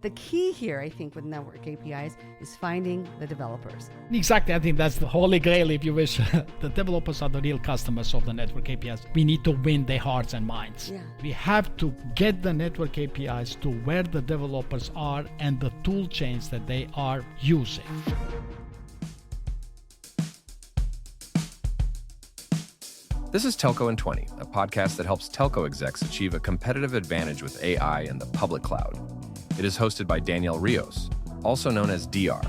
The key here, I think, with network APIs is finding the developers. Exactly. I think that's the holy grail, if you wish. The developers are the real customers of the network APIs. We need to win their hearts and minds. Yeah. We have to get the network APIs to where the developers are and the tool chains that they are using. This is Telco in 20, a podcast that helps telco execs achieve a competitive advantage with AI in the public cloud. It is hosted by Daniel Rios, also known as DR.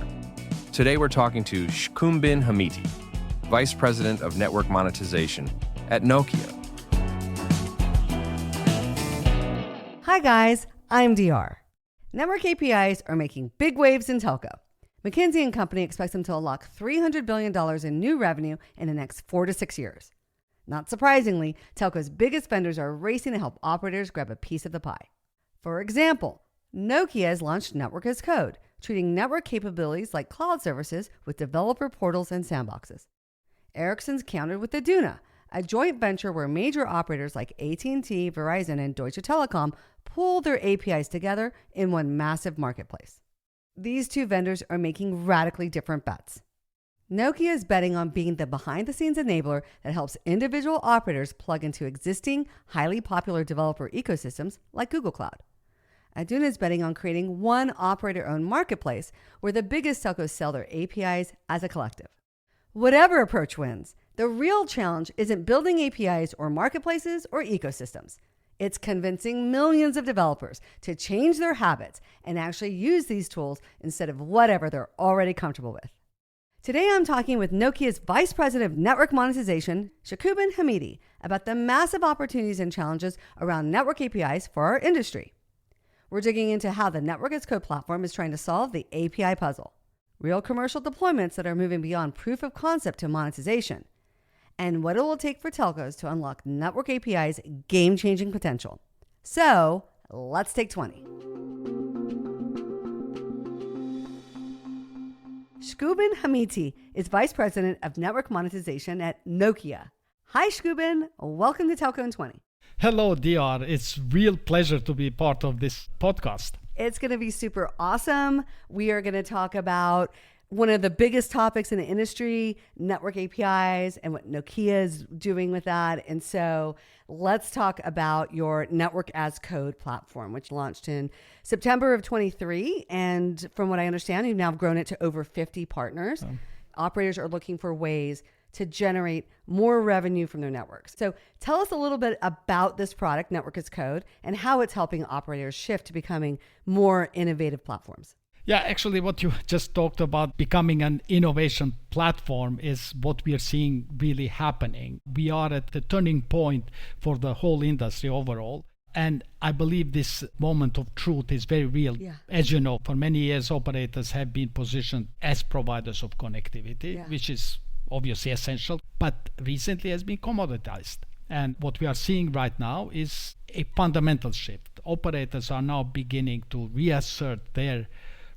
Today we're talking to Shkumbin Hamiti, Vice President of Network Monetization at Nokia. Hi guys, I'm DR. Network APIs are making big waves in telco. McKinsey Company expects them to unlock $300 billion in new revenue in the next 4 to 6 years. Not surprisingly, telco's biggest vendors are racing to help operators grab a piece of the pie. For example, Nokia has launched Network as Code, treating network capabilities like cloud services with developer portals and sandboxes. Ericsson's countered with Aduna, a joint venture where major operators like AT&T, Verizon, and Deutsche Telekom pool their APIs together in one massive marketplace. These two vendors are making radically different bets. Nokia is betting on being the behind-the-scenes enabler that helps individual operators plug into existing, highly popular developer ecosystems like Google Cloud. Aduna is betting on creating one operator-owned marketplace where the biggest telcos sell their APIs as a collective. Whatever approach wins, the real challenge isn't building APIs or marketplaces or ecosystems. It's convincing millions of developers to change their habits and actually use these tools instead of whatever they're already comfortable with. Today, I'm talking with Nokia's Vice President of Network Monetization, Shkumbin Hamiti, about the massive opportunities and challenges around network APIs for our industry. We're digging into how the Network as Code platform is trying to solve the API puzzle, real commercial deployments that are moving beyond proof of concept to monetization, and what it will take for telcos to unlock network APIs' game-changing potential. So, let's take 20. Shkumbin Hamiti is Vice President of Network Monetization at Nokia. Hi, Shkumbin. Welcome to Telco in 20. Hello, DR. It's a real pleasure to be part of this podcast. It's going to be super awesome. We are going to talk about one of the biggest topics in the industry, network APIs, and what Nokia is doing with that. And so let's talk about your Network as Code platform, which launched in September of 23. And from what I understand, you've now grown it to over 50 partners. Operators are looking for ways to generate more revenue from their networks. So tell us a little bit about this product, Network as Code, and how it's helping operators shift to becoming more innovative platforms. Yeah, actually what you just talked about, becoming an innovation platform, is what we are seeing really happening. We are at the turning point for the whole industry overall. And I believe this moment of truth is very real. Yeah. As you know, for many years, operators have been positioned as providers of connectivity, which is obviously essential, but recently has been commoditized. And what we are seeing right now is a fundamental shift. Operators are now beginning to reassert their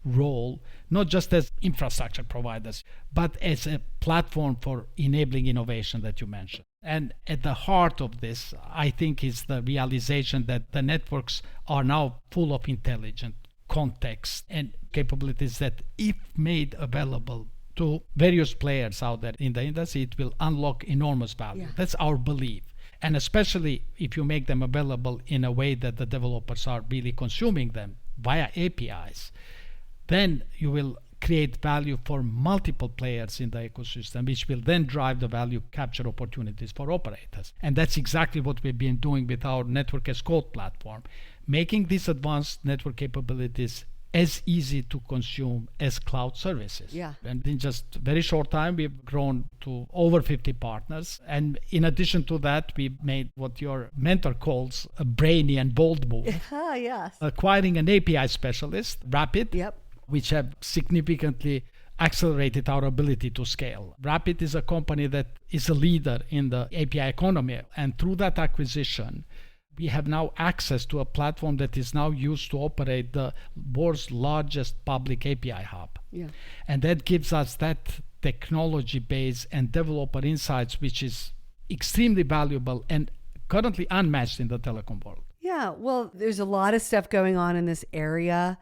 role, not just as infrastructure providers, but as a platform for enabling innovation that you mentioned. And at the heart of this, I think, is the realization that the networks are now full of intelligent context and capabilities that, if made available to various players out there in the industry, it will unlock enormous value. Yeah. That's our belief. And especially if you make them available in a way that the developers are really consuming them via APIs, then you will create value for multiple players in the ecosystem, which will then drive the value capture opportunities for operators. And that's exactly what we've been doing with our Network as Code platform, making these advanced network capabilities as easy to consume as cloud services. Yeah. And in just a very short time, we've grown to over 50 partners. And in addition to that, we made what your mentor calls a brainy and bold move. Yes. Acquiring an API specialist, Rapid, Yep. which have significantly accelerated our ability to scale. Rapid is a company that is a leader in the API economy. And through that acquisition, we have now access to a platform that is now used to operate the world's largest public API hub. Yeah. And that gives us that technology base and developer insights, which is extremely valuable and currently unmatched in the telecom world. Yeah, well, there's a lot of stuff going on in this area.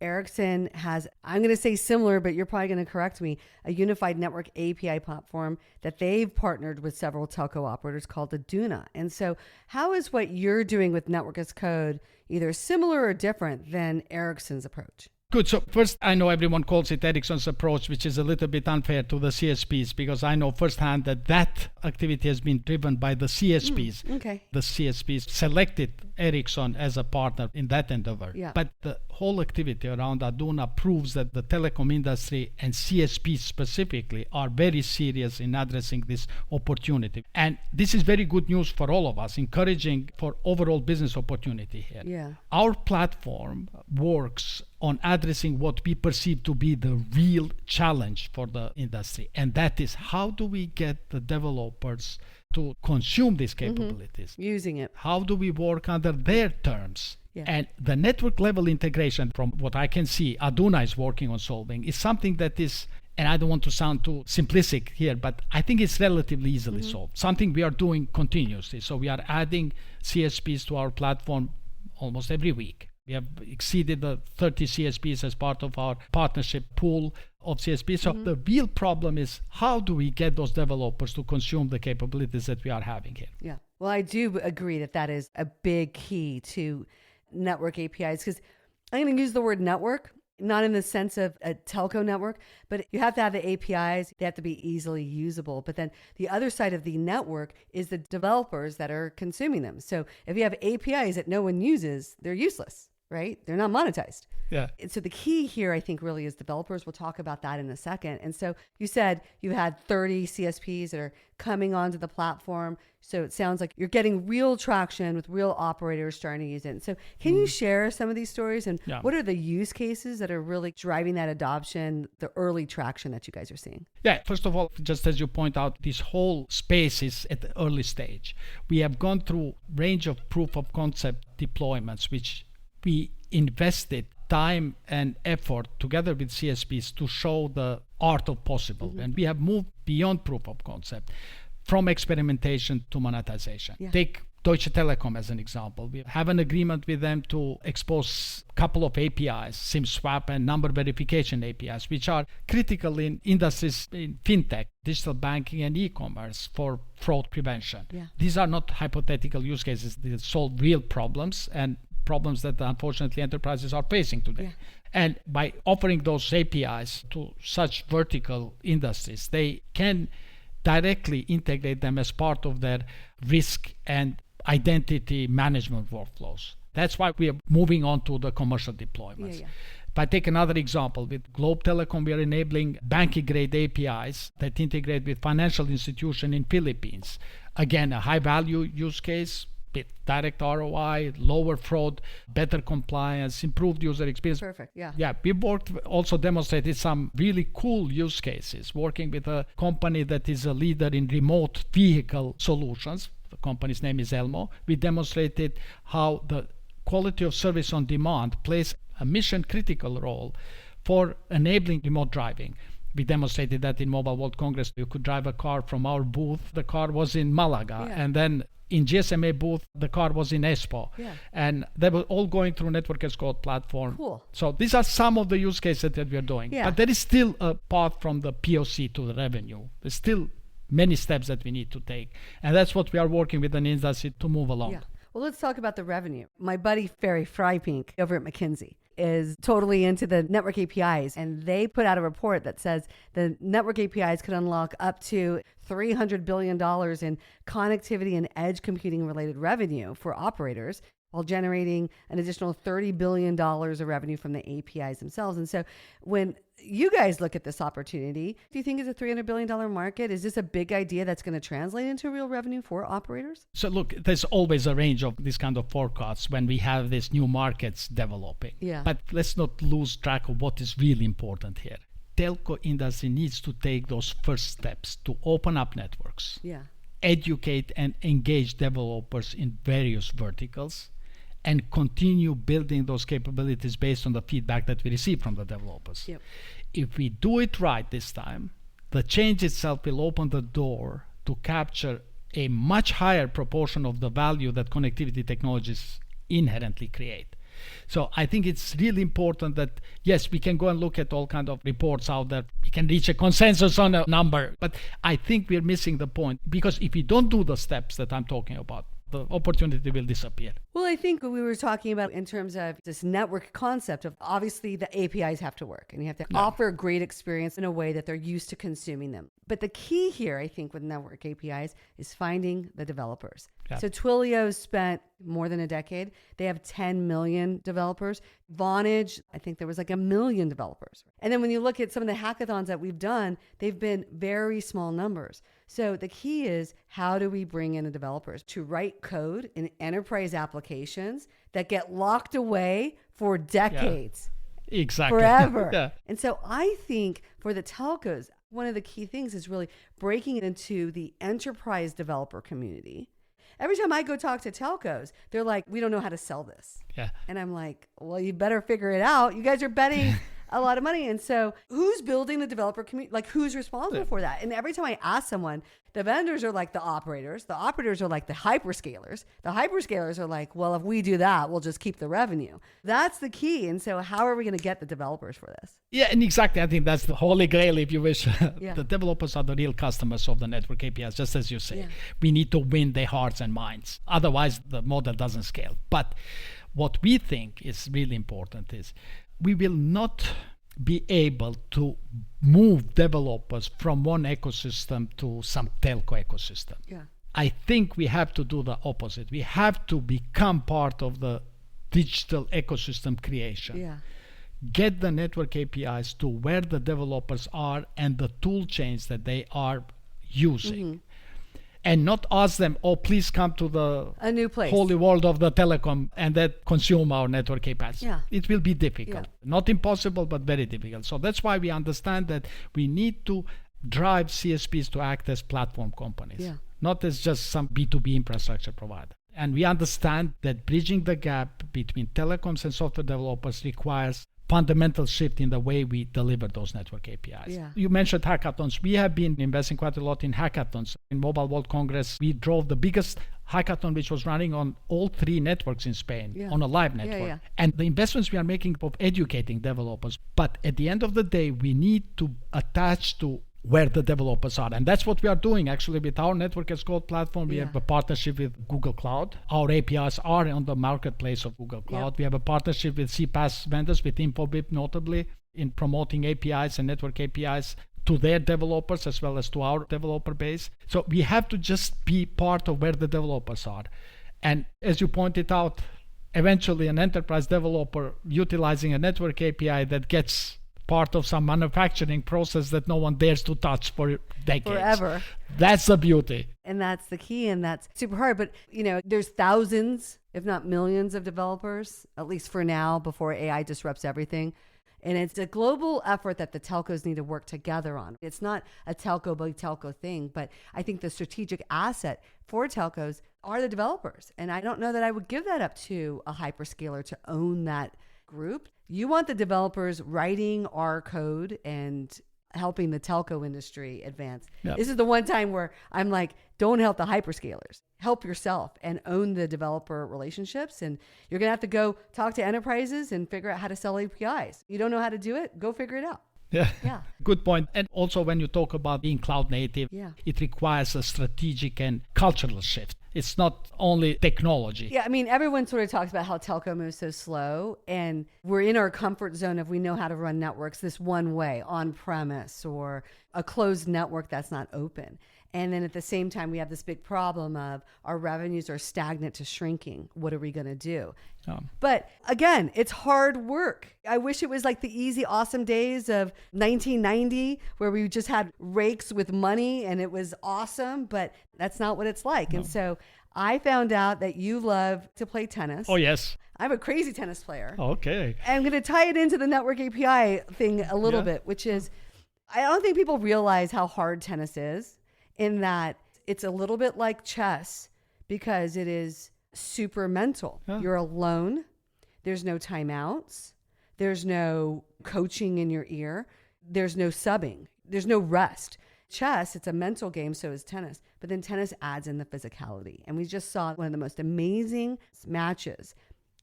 Ericsson has, I'm going to say similar, but you're probably going to correct me, a unified network API platform that they've partnered with several telco operators called Aduna. And so how is what you're doing with Network as Code either similar or different than Ericsson's approach? Good. So first, I know everyone calls it Ericsson's approach, which is a little bit unfair to the CSPs, because I know firsthand that activity has been driven by the CSPs. Okay. The CSPs selected Ericsson as a partner in that endeavor. Yeah. But the whole activity around Aduna proves that the telecom industry and CSPs specifically are very serious in addressing this opportunity. And this is very good news for all of us, encouraging for overall business opportunity here. Yeah. Our platform works on addressing what we perceive to be the real challenge for the industry. And that is, how do we get the developers to consume these capabilities? Using it. How do we work under their terms? Yeah. And the network level integration, from what I can see, Aduna is working on solving, is something that is, and I don't want to sound too simplistic here, but I think it's relatively easily solved. Something we are doing continuously. So we are adding CSPs to our platform almost every week. We have exceeded the 30 CSPs as part of our partnership pool of CSPs. So the real problem is, how do we get those developers to consume the capabilities that we are having here? Yeah. Well, I do agree that that is a big key to network APIs, because I'm going to use the word network, not in the sense of a telco network, but you have to have the APIs. They have to be easily usable. But then the other side of the network is the developers that are consuming them. So if you have APIs that no one uses, they're useless. Right? They're not monetized. Yeah. And so the key here, I think, really is developers. We'll talk about that in a second. And so you said you had 30 CSPs that are coming onto the platform. So it sounds like you're getting real traction with real operators starting to use it. And so can you share some of these stories, and what are the use cases that are really driving that adoption, the early traction that you guys are seeing? Yeah, first of all, just as you point out, this whole space is at the early stage. We have gone through range of proof of concept deployments, which we invested time and effort together with CSPs to show the art of possible. And we have moved beyond proof of concept, from experimentation to monetization. Yeah. Take Deutsche Telekom as an example. We have an agreement with them to expose a couple of APIs, SIM swap and number verification APIs, which are critical in industries in fintech, digital banking, and e-commerce for fraud prevention. Yeah. These are not hypothetical use cases. They solve real problems, and problems that unfortunately enterprises are facing today. Yeah. And by offering those APIs to such vertical industries, they can directly integrate them as part of their risk and identity management workflows. That's why we are moving on to the commercial deployments. If I take another example, with Globe Telecom, we are enabling banking grade APIs that integrate with financial institution in Philippines. Again, a high value use case, with direct ROI, lower fraud, better compliance, improved user experience. Perfect. Yeah. Yeah. We also demonstrated some really cool use cases, working with a company that is a leader in remote vehicle solutions. The company's name is Elmo. We demonstrated how the quality of service on demand plays a mission critical role for enabling remote driving. We demonstrated that in Mobile World Congress. You could drive a car from our booth. The car was in Malaga, and then in GSMA booth, the car was in Espoo. Yeah. And they were all going through Network as Code platform. Cool. So these are some of the use cases that we are doing. Yeah. But there is still a path from the POC to the revenue. There's still many steps that we need to take. And that's what we are working with an industry to move along. Yeah. Well, let's talk about the revenue. My buddy Ferry Freipink over at McKinsey is totally into the network APIs, and they put out a report that says the network APIs could unlock up to $300 billion in connectivity and edge computing related revenue for operators, while generating an additional $30 billion of revenue from the APIs themselves. And so when you guys look at this opportunity, do you think it's a $300 billion market? Is this a big idea that's going to translate into real revenue for operators? So look, there's always a range of this kind of forecasts when we have these new markets developing. Yeah. But let's not lose track of what is really important here. Telco industry needs to take those first steps to open up networks, educate and engage developers in various verticals, and continue building those capabilities based on the feedback that we receive from the developers. Yep. If we do it right this time, the change itself will open the door to capture a much higher proportion of the value that connectivity technologies inherently create. So I think it's really important that, yes, we can go and look at all kinds of reports out there. We can reach a consensus on a number. But I think we're missing the point, because if we don't do the steps that I'm talking about, the opportunity will disappear. Well, I think what we were talking about in terms of this network concept of obviously the APIs have to work and you have to offer a great experience in a way that they're used to consuming them. But the key here, I think, with network APIs is finding the developers. Yeah. So Twilio spent more than a decade. They have 10 million developers. Vonage, I think there was like 1 million developers. And then when you look at some of the hackathons that we've done, they've been very small numbers. So the key is, how do we bring in the developers to write code in enterprise applications that get locked away for decades? Yeah, exactly. Forever. Yeah. And so I think for the telcos, one of the key things is really breaking it into the enterprise developer community. Every time I go talk to telcos, they're like, we don't know how to sell this. Yeah. And I'm like, well, you better figure it out. You guys are betting a lot of money. And so who's building the developer community? Like, who's responsible for that? And every time I ask someone, the vendors are like the operators are like the hyperscalers are like, well, if we do that, we'll just keep the revenue. That's the key. And so how are we going to get the developers for this? Yeah, and exactly. I think that's the holy grail, if you wish. Yeah. The developers are the real customers of the network APIs, just as you say. Yeah. We need to win their hearts and minds. Otherwise, the model doesn't scale. But what we think is really important is we will not be able to move developers from one ecosystem to some telco ecosystem. Yeah. I think we have to do the opposite. We have to become part of the digital ecosystem creation. Yeah. Get the network APIs to where the developers are and the tool chains that they are using. Mm-hmm. And not ask them, oh, please come to a new place, holy world of the telecom and that consume our network APIs. Yeah. It will be difficult. Yeah. Not impossible, but very difficult. So that's why we understand that we need to drive CSPs to act as platform companies, not as just some B2B infrastructure provider. And we understand that bridging the gap between telecoms and software developers requires fundamental shift in the way we deliver those network APIs. Yeah. You mentioned hackathons. We have been investing quite a lot in hackathons. In Mobile World Congress, we drove the biggest hackathon, which was running on all 3 networks in Spain, on a live network. And the investments we are making of educating developers. But at the end of the day, we need to attach to where the developers are. And that's what we are doing actually with our Network as Code platform. We have a partnership with Google Cloud. Our APIs are on the marketplace of Google Cloud. We have a partnership with CPaaS vendors, with Infobip notably, in promoting APIs and network APIs to their developers as well as to our developer base. So we have to just be part of where the developers are. And as you pointed out, eventually an enterprise developer utilizing a network API that gets part of some manufacturing process that no one dares to touch for decades. Forever. That's the beauty. And that's the key, and that's super hard. But, there's thousands, if not millions of developers, at least for now, before AI disrupts everything. And it's a global effort that the telcos need to work together on. It's not a telco by telco thing, but I think the strategic asset for telcos are the developers. And I don't know that I would give that up to a hyperscaler to own that group. You want the developers writing our code and helping the telco industry advance. Yep. This is the one time where I'm like, don't help the hyperscalers. Help yourself and own the developer relationships. And you're going to have to go talk to enterprises and figure out how to sell APIs. You don't know how to do it? Go figure it out. Yeah. Good point. And also when you talk about being cloud native, it requires a strategic and cultural shift. It's not only technology. Yeah, I mean, everyone sort of talks about how telco moves so slow, and we're in our comfort zone if we know how to run networks this one way, on premise or a closed network that's not open. And then at the same time, we have this big problem of our revenues are stagnant to shrinking. What are we going to do? But again, it's hard work. I wish it was like the easy, awesome days of 1990 where we just had rakes with money and it was awesome, but that's not what it's like. And so I found out that you love to play tennis. Oh, yes. I'm a crazy tennis player. Okay. I'm going to tie it into the network API thing a little bit, which is, I don't think people realize how hard tennis is, in that it's a little bit like chess because it is super mental. You're alone. There's no timeouts. There's no coaching in your ear. There's no subbing. There's no rest. Chess, it's a mental game, so is tennis. But then tennis adds in the physicality. And we just saw one of the most amazing matches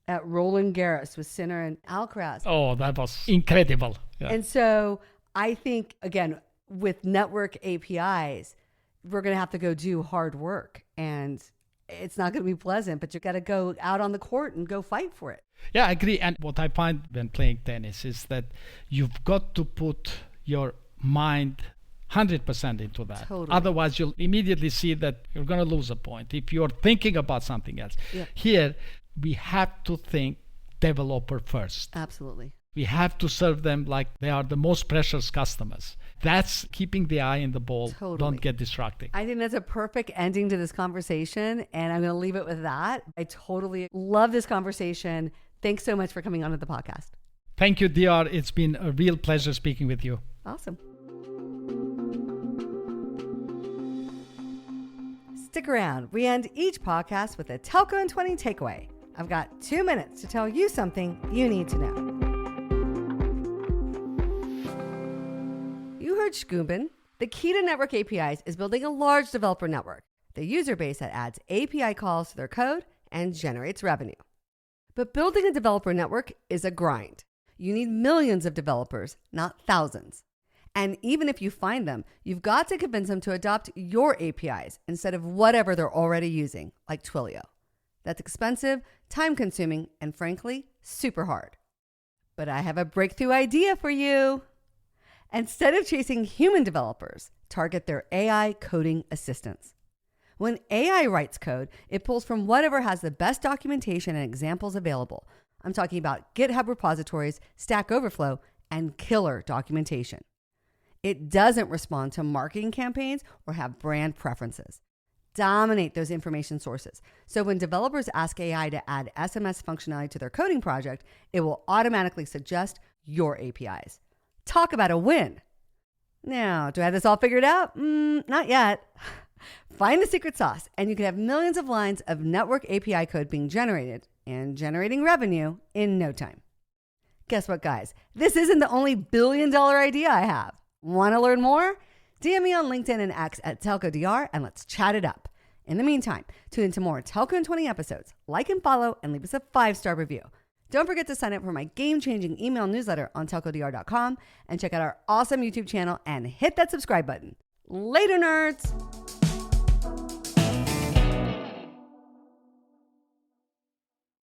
at Roland Garros with Sinner and Alcaraz. Oh, that was incredible. Yeah. And so I think, again, with network APIs, we're going to have to go do hard work. And it's not going to be pleasant, but you got to go out on the court and go fight for it. Yeah, I agree. And what I find when playing tennis is that you've got to put your mind 100% into that. Totally. Otherwise, you'll immediately see that you're going to lose a point if you're thinking about something else. Yeah. Here, we have to think developer first. Absolutely. We have to serve them like they are the most precious customers. That's keeping the eye in the ball. Totally. Don't get distracted. I think that's a perfect ending to this conversation, and I'm going to leave it with that. I totally love this conversation. Thanks so much for coming on to the podcast. Thank you, DR. It's been a real pleasure speaking with you. Awesome. Stick around. We end each podcast with a Telco in 20 takeaway. I've got 2 minutes to tell you something you need to know. You heard Shkumbin. The key to network APIs is building a large developer network, the user base that adds API calls to their code and generates revenue. But building a developer network is a grind. You need millions of developers, not thousands. And even if you find them, you've got to convince them to adopt your APIs instead of whatever they're already using, like Twilio. That's expensive, time-consuming, and frankly, super hard. But I have a breakthrough idea for you. Instead of chasing human developers, target their AI coding assistants. When AI writes code, it pulls from whatever has the best documentation and examples available. I'm talking about GitHub repositories, Stack Overflow, and killer documentation. It doesn't respond to marketing campaigns or have brand preferences. Dominate those information sources. So when developers ask AI to add SMS functionality to their coding project, it will automatically suggest your APIs. Talk about a win. Now, do I have this all figured out? Not yet. Find the secret sauce, and you can have millions of lines of network API code being generated and generating revenue in no time. Guess what, guys? This isn't the only billion-dollar idea I have. Want to learn more? DM me on LinkedIn and X at TelcoDR, and let's chat it up. In the meantime, tune into more Telco in 20 episodes. Like and follow, and leave us a 5-star review. Don't forget to sign up for my game-changing email newsletter on telcodr.com and check out our awesome YouTube channel and hit that subscribe button. Later, nerds!